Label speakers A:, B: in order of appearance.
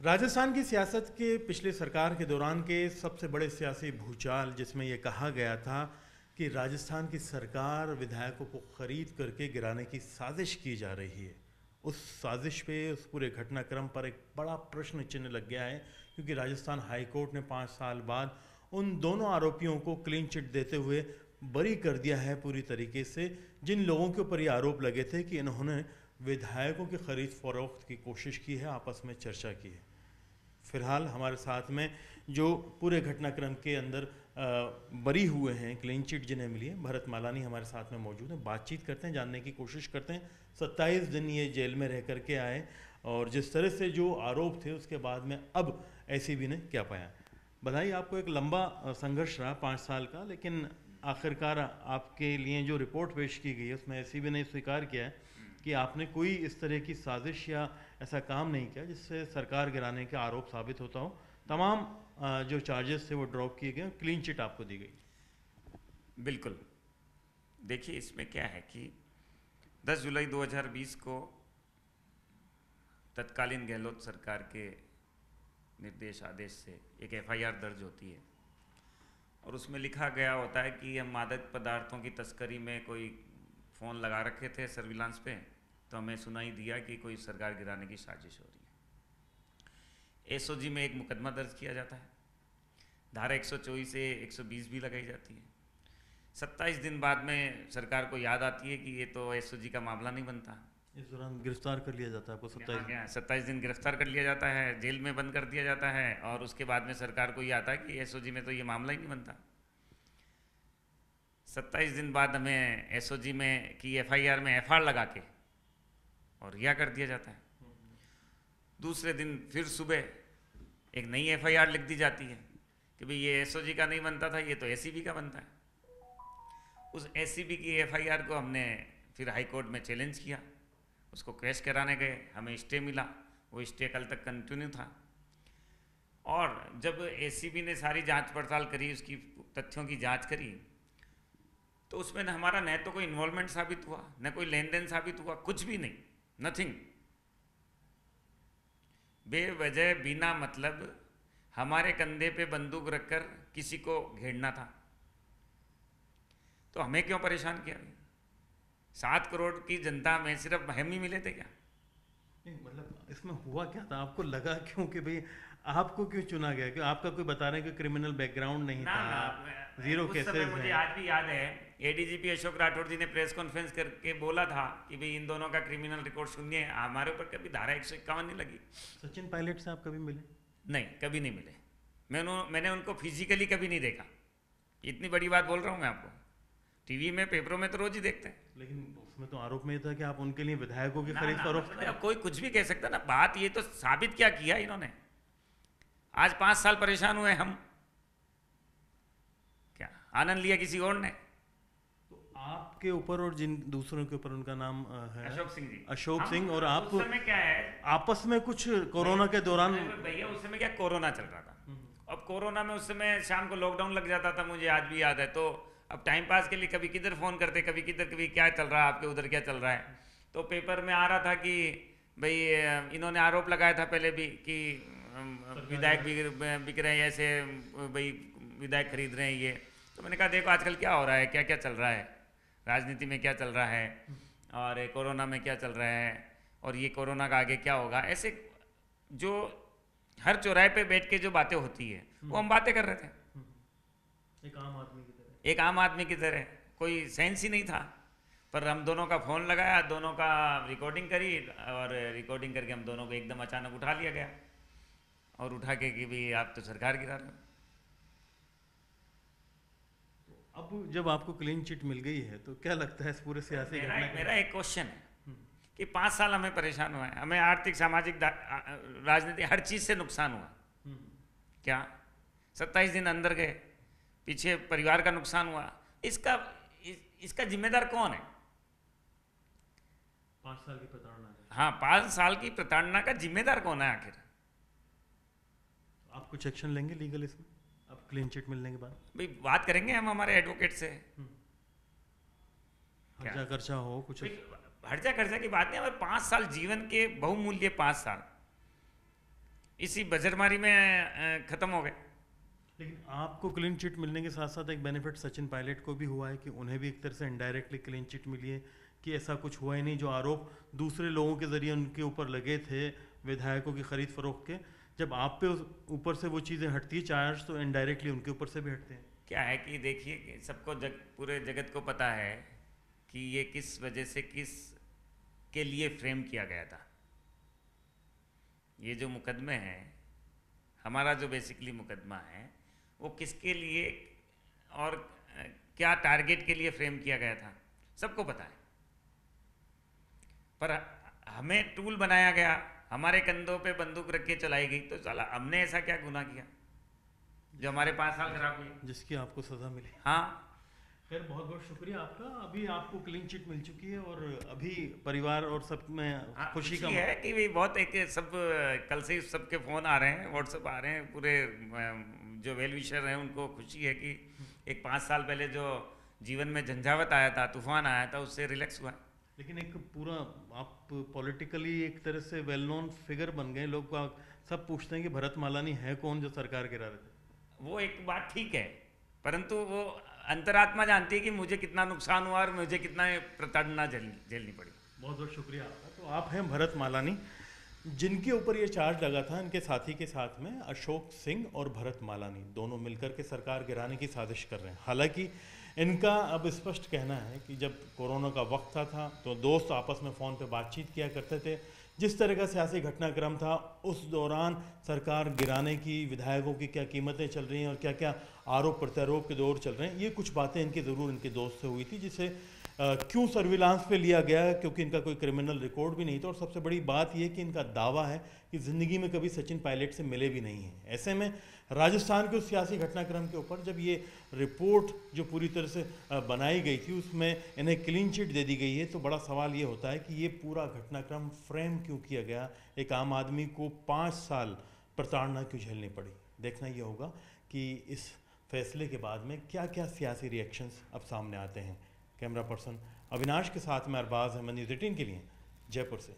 A: राजस्थान की सियासत के पिछले सरकार के दौरान के सबसे बड़े सियासी भूचाल जिसमें यह कहा गया था कि राजस्थान की सरकार विधायकों को खरीद करके गिराने की साजिश की जा रही है। उस साजिश पे, उस पूरे घटनाक्रम पर एक बड़ा प्रश्न चिन्ह लग गया है, क्योंकि राजस्थान हाई कोर्ट ने 5 साल बाद उन दोनों आरोपियों को क्लीन चिट देते हुए बरी कर दिया है पूरी तरीके से, जिन लोगों के ऊपर ये आरोप लगे थे कि इन्होंने विधायकों की खरीद फरोख्त की कोशिश की है, आपस में चर्चा की है। फिलहाल हमारे साथ में जो पूरे घटनाक्रम के अंदर बरी हुए हैं, क्लीन चिट जिन्हें मिली है, भरत मालानी हमारे साथ में मौजूद हैं। बातचीत करते हैं, जानने की कोशिश करते हैं। 27 दिन ये जेल में रह करके आए और जिस तरह से जो आरोप थे उसके बाद में अब एसीबी ने क्या पाया। बधाई आपको, एक लंबा संघर्ष रहा 5 साल का, लेकिन आखिरकार आपके लिए जो रिपोर्ट पेश की गई है उसमें एसीबी ने स्वीकार किया है कि आपने कोई इस तरह की साजिश या ऐसा काम नहीं किया जिससे सरकार गिराने का आरोप साबित होता हो। तमाम जो चार्जेस थे वो ड्रॉप किए गए, क्लीन चिट आपको दी गई।
B: बिल्कुल। देखिए, इसमें क्या है कि 10 जुलाई 2020 को तत्कालीन गहलोत सरकार के निर्देश आदेश से एक एफआईआर दर्ज होती है और उसमें लिखा गया होता है कि हम मादक पदार्थों की तस्करी में कोई फ़ोन लगा रखे थे सर्विलांस पे, तो हमें सुनाई दिया कि कोई सरकार गिराने की साजिश हो रही है। एसओजी में एक मुकदमा दर्ज किया जाता है, धारा 124 से 120 भी लगाई जाती है। 27 दिन बाद में सरकार को याद आती है कि ये तो एसओजी का मामला नहीं बनता।
A: इस दौरान गिरफ्तार कर लिया जाता है आपको।
B: 27 दिन गिरफ्तार कर लिया जाता है, जेल में बंद कर दिया जाता है और उसके बाद में सरकार को ये आता है कि एसओजी में तो ये मामला ही नहीं बनता। 27 दिन बाद हमें एसओजी में की एफआईआर में एफआर लगा के और रिहा कर दिया जाता है। दूसरे दिन फिर सुबह एक नई एफआईआर लिख दी जाती है कि भाई ये एसओजी का नहीं बनता था, ये तो एसीबी का बनता है। उस एसीबी की एफआईआर को हमने फिर हाई कोर्ट में चैलेंज किया, उसको क्वैश कराने गए, हमें स्टे मिला। वो स्टे कल तक कंटिन्यू था और जब एसीबी ने सारी जांच पड़ताल करी, उसकी तथ्यों की जांच करी, तो उसमें हमारा न तो कोई इन्वॉल्वमेंट साबित हुआ, न कोई लेन देन साबित हुआ, कुछ भी नहीं, नथिंग। बेवजह बिना मतलब हमारे कंधे पे बंदूक रखकर किसी को घेरना था, तो हमें क्यों परेशान किया? 7 करोड़ की जनता में सिर्फ हम ही मिले थे क्या?
A: नहीं, मतलब इसमें हुआ क्या था? आपको लगा क्यों कि भाई आपको क्यों चुना गया? कि आपका कोई बता रहे हैं कि क्रिमिनल बैकग्राउंड नहीं था, जीरो केसेस है।
B: मुझे आज भी याद है एडीजीपी अशोक राठौर जी ने प्रेस कॉन्फ्रेंस करके बोला था कि भाई इन दोनों का क्रिमिनल रिकॉर्ड सुनिए, हमारे ऊपर कभी धारा 151 नहीं लगी।
A: सचिन पायलट से आप कभी मिले?
B: नहीं, कभी नहीं मिले। मैंने उनको फिजिकली कभी नहीं देखा। इतनी बड़ी बात बोल रहा हूँ मैं आपको। टीवी में, पेपरों में तो रोज ही देखते हैं।
A: लेकिन उसमें तो आरोप में था कि आप उनके लिए विधायकों की खरीद फरोख्त।
B: कोई कुछ भी कह सकता ना। बात ये तो साबित क्या किया इन्होंने। आज 5 साल परेशान हुए हम, क्या आनंद लिया किसी और ने?
A: तो आपके ऊपर और जिन दूसरों के ऊपर, उनका नाम है
B: अशोक सिंह जी,
A: अशोक सिंह, और आप
B: उस समय क्या है,
A: आपस में कुछ कोरोना के दौरान।
B: भैया उस समय क्या कोरोना चल रहा था। अब कोरोना में उस समय शाम को लॉकडाउन लग जाता था, मुझे आज भी याद है। तो अब टाइम पास के लिए कभी किधर फ़ोन करते, कभी किधर, कभी क्या चल रहा है आपके उधर, क्या चल रहा है। तो पेपर में आ रहा था कि भाई इन्होंने आरोप लगाया था पहले भी कि विधायक बिक रहे हैं, ऐसे भाई विधायक खरीद रहे हैं ये। तो मैंने कहा देखो आजकल क्या हो रहा है, क्या क्या चल रहा है, राजनीति में क्या चल रहा है और कोरोना में क्या चल रहा है और ये कोरोना का आगे क्या होगा। ऐसे जो हर चौराहे पे बैठ के जो बातें होती है वो हम बातें कर रहे थे,
A: एक आम आदमी की तरह।
B: एक आम आदमी की तरह। कोई सेंस ही नहीं था। पर हम दोनों का फ़ोन लगाया, दोनों का रिकॉर्डिंग करी और रिकॉर्डिंग करके हम दोनों को एकदम अचानक उठा लिया गया और उठा के कि भाई आप तो सरकार गिरा रहे हो।
A: अब जब आपको क्लीन चिट मिल गई है तो क्या लगता है इस पूरे सियासी
B: मेरा एक क्वेश्चन है कि 5 साल हमें परेशान हुआ है, हमें आर्थिक, सामाजिक, राजनीति, हर चीज़ से नुकसान हुआ। क्या 27 दिन अंदर गए, पीछे परिवार का नुकसान हुआ, इसका जिम्मेदार कौन है?
A: 5 साल की प्रताड़ना।
B: हाँ, 5 साल की प्रताड़ना का जिम्मेदार कौन है आखिर?
A: आप कुछ एक्शन लेंगे लीगल इसमें अब क्लीन चिट मिलने के बाद?
B: भाई बात करेंगे हम हमारे एडवोकेट से।
A: हर्जा खर्चा हो कुछ?
B: हर्जा खर्चा की बात नहीं, हमारे 5 साल जीवन के बहुमूल्य 5 साल, इसी बजरमारी में ख़त्म हो गए।
A: लेकिन आपको क्लीन चिट मिलने के साथ साथ एक बेनिफिट सचिन पायलट को भी हुआ है कि उन्हें भी एक तरह से इनडायरेक्टली क्लीन चिट मिली है कि ऐसा कुछ हुआ ही नहीं जो आरोप दूसरे लोगों के जरिए उनके ऊपर लगे थे विधायकों की खरीद फरोख्त के, जब आप पे ऊपर से वो चीज़ें हटती है चार्ज तो इनडायरेक्टली उनके ऊपर से भी हटते हैं।
B: क्या है कि देखिए कि सबको पूरे जगत को पता है कि ये किस वजह से किस के लिए फ्रेम किया गया था। ये जो मुकदमे हैं, हमारा जो बेसिकली मुकदमा है वो किसके लिए और क्या टारगेट के लिए फ्रेम किया गया था सबको पता है, पर हमें टूल बनाया गया, हमारे कंधों पे बंदूक रख के चलाई गई। तो साला हमने ऐसा क्या गुनाह किया जो हमारे 5 साल खराब हुए,
A: जिसकी आपको सजा मिली?
B: हाँ।
A: खैर बहुत बहुत शुक्रिया आपका। अभी आपको क्लीन चिट मिल चुकी है और अभी परिवार और सब में खुशी का
B: है कि भाई बहुत एक सब कल से सबके फ़ोन आ रहे हैं, व्हाट्सएप आ रहे हैं, पूरे जो वेल विशर हैं उनको खुशी है कि एक 5 साल पहले जो जीवन में झंझावत आया था, तूफान आया था, उससे रिलैक्स हुआ।
A: लेकिन एक पूरा आप पॉलिटिकली एक तरह से वेल नोन फिगर बन गए, लोग सब पूछते हैं कि भरत मालानी है कौन जो सरकार गिरा रहे थे।
B: वो एक बात ठीक है, परंतु वो अंतरात्मा जानती है कि मुझे कितना नुकसान हुआ और मुझे कितना प्रताड़ना झेलनी पड़ी।
A: बहुत बहुत शुक्रिया आपका। तो आप हैं भरत मालानी, जिनके ऊपर ये चार्ज लगा था। इनके साथी के साथ में अशोक सिंह और भरत मालानी दोनों मिलकर के सरकार गिराने की साजिश कर रहे हैं। हालांकि इनका अब स्पष्ट कहना है कि जब कोरोना का वक्त था तो दोस्त आपस में फ़ोन पे बातचीत किया करते थे, जिस तरह का सियासी घटनाक्रम था उस दौरान सरकार गिराने की विधायकों की क्या कीमतें चल रही हैं और क्या क्या आरोप प्रत्यारोप के दौर चल रहे हैं, ये कुछ बातें इनकी ज़रूर इनके दोस्त से हुई थी, जिसे क्यों सर्विलांस पे लिया गया, क्योंकि इनका कोई क्रिमिनल रिकॉर्ड भी नहीं था। और सबसे बड़ी बात यह कि इनका दावा है कि ज़िंदगी में कभी सचिन पायलट से मिले भी नहीं हैं। ऐसे में राजस्थान के उस सियासी घटनाक्रम के ऊपर जब ये रिपोर्ट जो पूरी तरह से बनाई गई थी उसमें इन्हें क्लीन चिट दे दी गई है, तो बड़ा सवाल ये होता है कि ये पूरा घटनाक्रम फ्रेम क्यों किया गया, एक आम आदमी को 5 साल प्रताड़ना क्यों झेलनी पड़ी। देखना ये होगा कि इस फैसले के बाद में क्या क्या सियासी रिएक्शंस अब सामने आते हैं। कैमरा पर्सन अविनाश के साथ में अरबाज अहमद, न्यूज़ 18 के लिए जयपुर से।